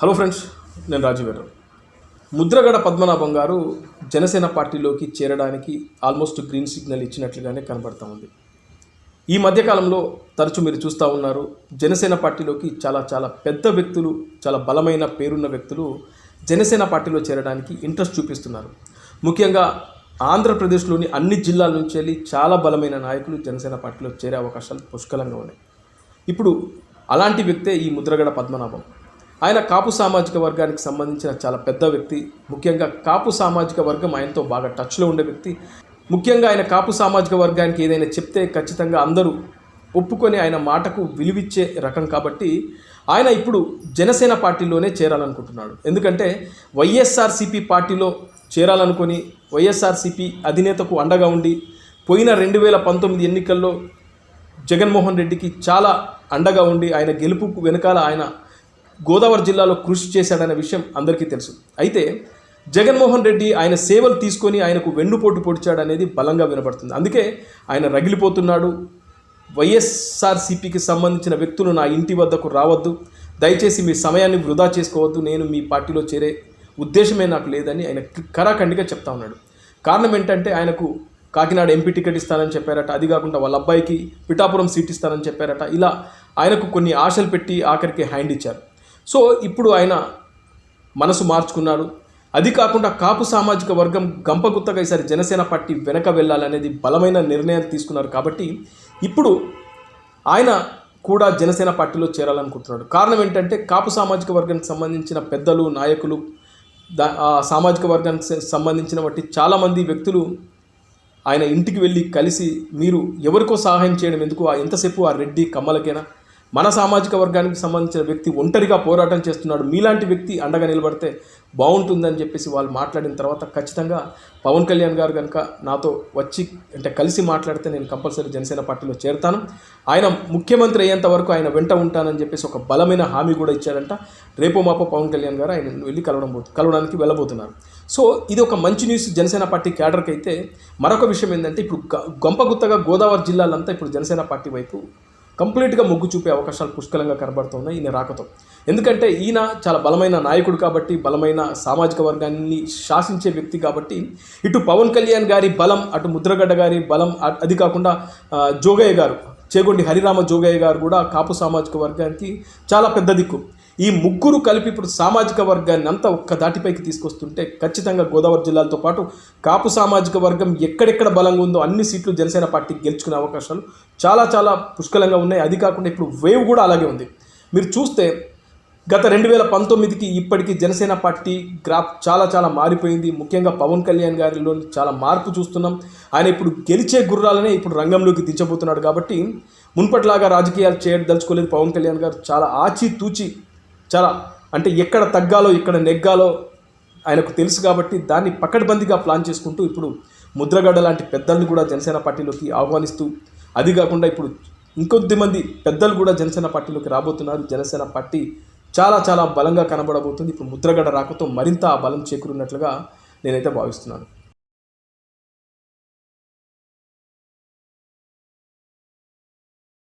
Hello friends, నేను రాజీవ్ గారు. ముద్రగడ పద్మనాభం గారు జనసేన పార్టీలోకి చేరడానికి ఆల్మోస్ట్ గ్రీన్ సిగ్నల్ ఇచ్చినట్లుగానే కనబడతా ఉంది. ఈ మధ్యకాలంలో తరచూ మీరు చూస్తూ ఉన్నారు, జనసేన పార్టీలోకి చాలా పెద్ద వ్యక్తులు, చాలా బలమైన పేరున్న వ్యక్తులు జనసేన పార్టీలో చేరడానికి ఇంట్రెస్ట్ చూపిస్తున్నారు. ముఖ్యంగా ఆంధ్రప్రదేశ్లోని అన్ని జిల్లాల నుంచి వెళ్ళి చాలా బలమైన నాయకులు జనసేన పార్టీలో చేరే అవకాశాలు పుష్కలంగా ఉన్నాయి. ఇప్పుడు అలాంటి వ్యక్తే ఈ ముద్రగడ పద్మనాభం. ఆయన కాపు సామాజిక వర్గానికి సంబంధించిన చాలా పెద్ద వ్యక్తి. ముఖ్యంగా కాపు సామాజిక వర్గం ఆయనతో బాగా టచ్లో ఉండే వ్యక్తి. ముఖ్యంగా ఆయన కాపు సామాజిక వర్గానికి ఏదైనా చెప్తే ఖచ్చితంగా అందరూ ఒప్పుకొని ఆయన మాటకు విలువిచ్చే రకం కాబట్టి ఆయన ఇప్పుడు జనసేన పార్టీలోనే చేరాలనుకుంటున్నాడు. ఎందుకంటే వైఎస్ఆర్సీపీ పార్టీలో చేరాలనుకొని వైఎస్ఆర్సీపీ అధినేతకు అండగా ఉండి పోయిన 2019 ఎన్నికల్లో జగన్మోహన్ రెడ్డికి చాలా అండగా ఉండి ఆయన గెలుపుకు వెనకాల ఆయన గోదావరి జిల్లాలో కృషి చేశాడనే విషయం అందరికీ తెలుసు. అయితే జగన్మోహన్ రెడ్డి ఆయన సేవలు తీసుకొని ఆయనకు వెన్నుపోటు పొడిచాడనేది బలంగా వినపడుతుంది. అందుకే ఆయన రగిలిపోతున్నాడు. వైఎస్ఆర్సీపీకి సంబంధించిన వ్యక్తులు నా ఇంటి వద్దకు రావద్దు, దయచేసి మీ సమయాన్ని వృధా చేసుకోవద్దు, నేను మీ పార్టీలో చేరే ఉద్దేశమే నాకు లేదని ఆయన కరాఖండిగా చెప్తా ఉన్నాడు. కారణం ఏంటంటే ఆయనకు కాకినాడ ఎంపీ టికెట్ ఇస్తానని చెప్పారట, అది కాకుండా వాళ్ళ అబ్బాయికి పిఠాపురం సీట్ ఇస్తానని చెప్పారట. ఇలా ఆయనకు కొన్ని ఆశలు పెట్టి ఆఖరికి హ్యాండ్ ఇచ్చారు. సో ఇప్పుడు ఆయన మనసు మార్చుకున్నాడు. అది కాకుండా కాపు సామాజిక వర్గం గంపగుత్తగా ఈసారి జనసేన పార్టీ వెనక వెళ్ళాలనేది బలమైన నిర్ణయాలు తీసుకున్నారు. కాబట్టి ఇప్పుడు ఆయన కూడా జనసేన పార్టీలో చేరాలనుకుంటున్నాడు. కారణం ఏంటంటే కాపు సామాజిక వర్గానికి సంబంధించిన పెద్దలు, నాయకులు, సామాజిక వర్గానికి సంబంధించిన బట్టి చాలామంది వ్యక్తులు ఆయన ఇంటికి వెళ్ళి కలిసి మీరు ఎవరికో సహాయం చేయడం ఎందుకు, ఎంతసేపు ఆ రెడ్డి కమ్మలకేనా, మన సామాజిక వర్గానికి సంబంధించిన వ్యక్తి ఒంటరిగా పోరాటం చేస్తున్నాడు, మీలాంటి వ్యక్తి అండగా నిలబడితే బాగుంటుందని చెప్పేసి వాళ్ళు మాట్లాడిన తర్వాత ఖచ్చితంగా పవన్ కళ్యాణ్ గారు కనుక నాతో వచ్చి కలిసి మాట్లాడితే నేను కంపల్సరీ జనసేన పార్టీలో చేరుతాను, ఆయన ముఖ్యమంత్రి అయ్యేంత వరకు ఆయన వెంట ఉంటానని చెప్పేసి ఒక బలమైన హామీ కూడా ఇచ్చారంట. రేపో మాపో పవన్ కళ్యాణ్ గారు ఆయన వెళ్ళి కలవడానికి వెళ్ళబోతున్నారు. సో ఇది ఒక మంచి న్యూస్ జనసేన పార్టీ క్యాడర్కి. అయితే మరొక విషయం ఏంటంటే ఇప్పుడు గొంపగుత్తగా గోదావరి జిల్లాలంతా ఇప్పుడు జనసేన పార్టీ వైపు కంప్లీట్గా మొగ్గు చూపే అవకాశాలు పుష్కలంగా కనబడుతున్నాయి ఈయన రాకతో. ఎందుకంటే ఈయన చాలా బలమైన నాయకుడు కాబట్టి, బలమైన సామాజిక వర్గాన్ని శాసించే వ్యక్తి కాబట్టి ఇటు పవన్ కళ్యాణ్ గారి బలం, అటు ముద్రగడ్డ గారి బలం, అది కాకుండా జోగయ్య గారు, చేగొండి హరిరామ జోగయ్య గారు కూడా కాపు సామాజిక వర్గానికి చాలా పెద్ద దిక్కు. ఈ ముగ్గురు కలిపి ఇప్పుడు సామాజిక వర్గాన్ని అంతా ఒక్క దాటిపైకి తీసుకొస్తుంటే ఖచ్చితంగా గోదావరి జిల్లాలతో పాటు కాపు సామాజిక వర్గం ఎక్కడెక్కడ బలంగా ఉందో అన్ని సీట్లు జనసేన పార్టీకి గెలుచుకునే అవకాశాలు చాలా పుష్కలంగా ఉన్నాయి. అది కాకుండా ఇప్పుడు వేవ్ కూడా అలాగే ఉంది. మీరు చూస్తే గత 2019కి ఇప్పటికీ జనసేన పార్టీ గ్రాఫ్ చాలా మారిపోయింది. ముఖ్యంగా పవన్ కళ్యాణ్ గారిలో చాలా మార్పు చూస్తున్నాం. ఆయన ఇప్పుడు గెలిచే గుర్రాలనే ఇప్పుడు రంగంలోకి దించబోతున్నాడు. కాబట్టి మున్పట్లాగా రాజకీయాలు చేయదలుచుకోలేదు పవన్ కళ్యాణ్ గారు. చాలా ఆచితూచి చాలా ఎక్కడ తగ్గాలో ఎక్కడ నెగ్గాలో ఆయనకు తెలుసు. కాబట్టి దాన్ని పకడ్బందీగా ప్లాన్ చేసుకుంటూ ఇప్పుడు ముద్రగడ్డ లాంటి పెద్దల్ని కూడా జనసేన పార్టీలోకి ఆహ్వానిస్తూ, అది కాకుండా ఇప్పుడు ఇంకొద్ది మంది పెద్దలు కూడా జనసేన పార్టీలోకి రాబోతున్నారు. జనసేన పార్టీ చాలా బలంగా కనబడబోతుంది. ఇప్పుడు ముద్రగడ్డ రాకతో మరింత ఆ బలం చేకూరినట్లుగా నేనైతే భావిస్తున్నాను.